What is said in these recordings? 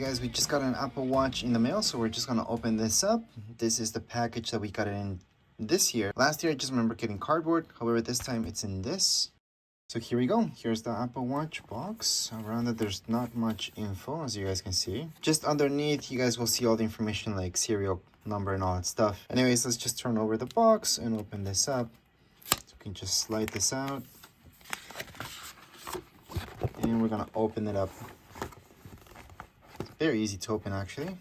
guys, we just got an Apple Watch in the mail, so we're just gonna open this up. This is the package that we got in this year. Last year I just remember getting cardboard, however this time it's in this. So here we go. Here's the Apple Watch box. Around it there's not much info, as you guys can see. Just underneath you guys will see all the information like serial number and all that stuff. Anyways, let's just turn over the box and open this up. So we can just slide this out. And we're gonna open it up. Very easy to open actually.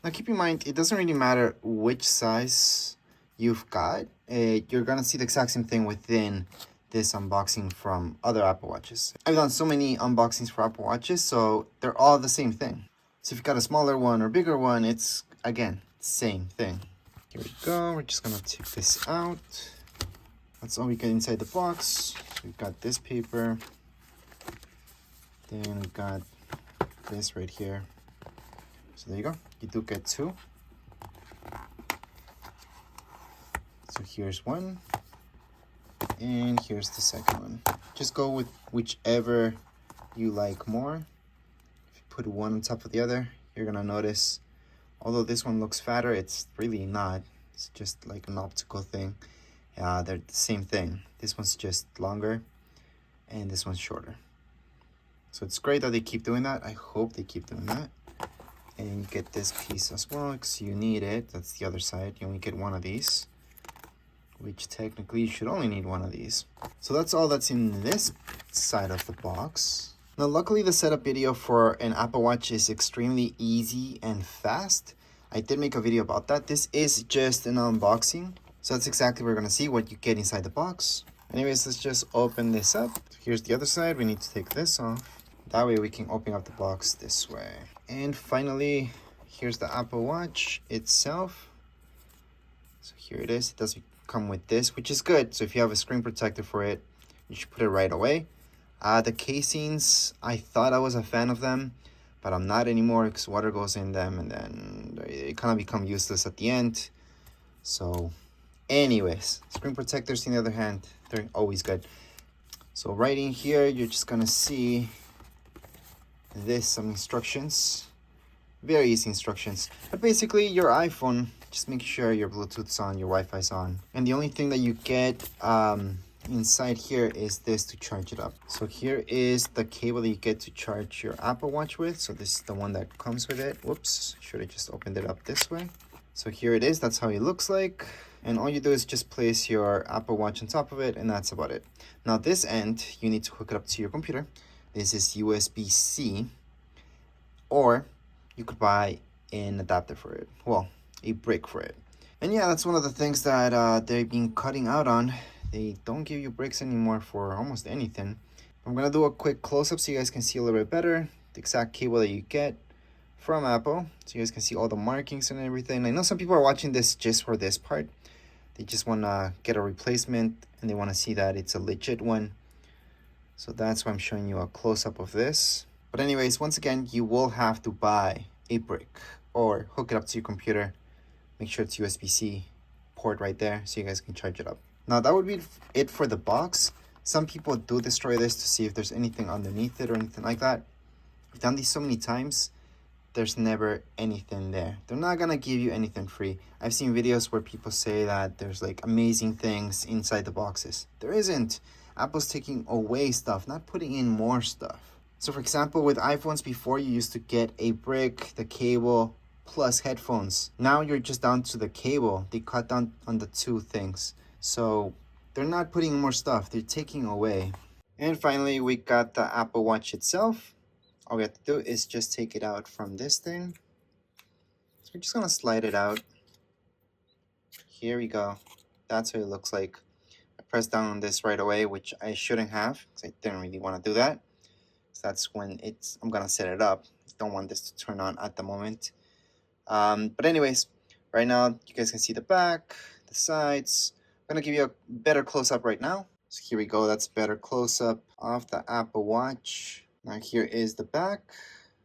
Now keep in mind, it doesn't really matter which size you've got. You're gonna see the exact same thing within this unboxing from other Apple Watches. I've done so many unboxings for Apple Watches, so they're all the same thing. So if you've got a smaller one or bigger one, it's, again, same thing. Here we go, we're just gonna take this out. That's all we get inside the box. So we've got this paper. Then we've got this right here. So there you go, you do get two. So here's one, and here's the second one. Just go with whichever you like more. If you put one on top of the other, you're gonna notice, although this one looks fatter, it's really not. It's just like an optical thing. They're the same thing. This one's just longer, and this one's shorter. So it's great that they keep doing that. I hope they keep doing that. And you get this piece as well because you need it. That's the other side. You only get one of these, which technically you should only need one of these. So that's all that's in this side of the box. Now luckily the setup video for an Apple Watch is extremely easy and fast. I did make a video about that. This is just an unboxing. So that's exactly what we're gonna see, what you get inside the box. Anyways, let's just open this up. Here's the other side. We need to take this off. That way we can open up the box this way. And finally, here's the Apple Watch itself. So here it is. It does come with this, which is good. So if you have a screen protector for it, you should put it right away. The casings, I thought I was a fan of them, but I'm not anymore because water goes in them and then they kind of become useless at the end. So anyways, screen protectors on the other hand, they're always good. So right in here, you're just gonna see some instructions. Very easy instructions. But basically your iPhone, just make sure your Bluetooth's on, your Wi-Fi's on. And the only thing that you get inside here is this to charge it up. So here is the cable that you get to charge your Apple Watch with. So this is the one that comes with it. Whoops, should have just opened it up this way. So here it is, that's how it looks like. And all you do is just place your Apple Watch on top of it, and that's about it. Now this end, you need to hook it up to your computer. This is USB-C, or you could buy an adapter for it. Well, a brick for it. And yeah, that's one of the things that they've been cutting out on. They don't give you bricks anymore for almost anything. I'm gonna do a quick close-up so you guys can see a little bit better the exact cable that you get from Apple, so you guys can see all the markings and everything. I know some people are watching this just for this part. They just want to get a replacement and they want to see that it's a legit one. So that's why I'm showing you a close-up of this. But anyways, once again, you will have to buy a brick or hook it up to your computer. Make sure it's USB-C port right there so you guys can charge it up. Now that would be it for the box. Some people do destroy this to see if there's anything underneath it or anything like that. I've done these so many times. There's never anything there. They're not gonna give you anything free. I've seen videos where people say that there's like amazing things inside the boxes. There isn't. Apple's taking away stuff, not putting in more stuff. So for example, with iPhones before, you used to get a brick, the cable, plus headphones. Now you're just down to the cable. They cut down on the two things. So they're not putting in more stuff, they're taking away. And finally, we got the Apple Watch itself. All we have to do is just take it out from this thing. So we're just gonna slide it out. Here we go. That's what it looks like. I pressed down on this right away, which I shouldn't have because I didn't really want to do that. So that's when I'm gonna set it up. Don't want this to turn on at the moment. But anyways, right now you guys can see the back, the sides. I'm gonna give you a better close-up right now. So here we go. That's better close-up of the Apple Watch. Now here is the back,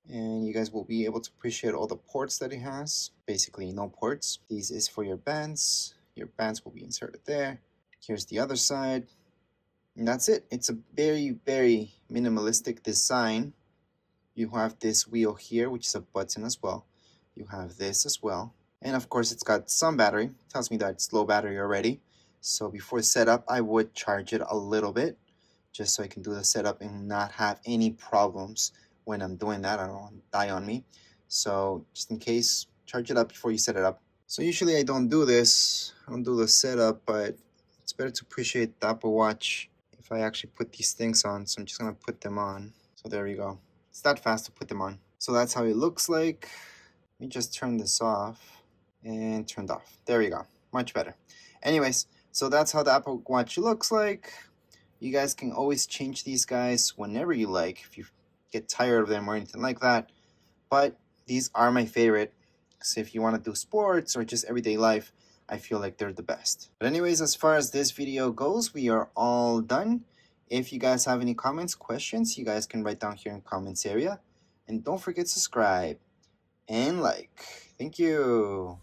and you guys will be able to appreciate all the ports that it has. Basically no ports. These is for your bands. Your bands will be inserted there. Here's the other side. And that's it. It's a very, very minimalistic design. You have this wheel here, which is a button as well. You have this as well. And of course, it's got some battery. It tells me that it's low battery already. So before setup, I would charge it a little bit, just so I can do the setup and not have any problems when I'm doing that. I don't want to die on me. So just in case, charge it up before you set it up. So usually I don't do this. I don't do the setup, but it's better to appreciate the Apple Watch if I actually put these things on. So I'm just gonna put them on. So there we go. It's that fast to put them on. So that's how it looks like. Let me just turn this off and turned off. There we go. Much better. Anyways, so that's how the Apple Watch looks like. You guys can always change these guys whenever you like if you get tired of them or anything like that. But these are my favorite. So if you want to do sports or just everyday life, I feel like they're the best. But anyways, as far as this video goes, we are all done. If you guys have any comments, questions, you guys can write down here in the comments area. And don't forget to subscribe and like. Thank you.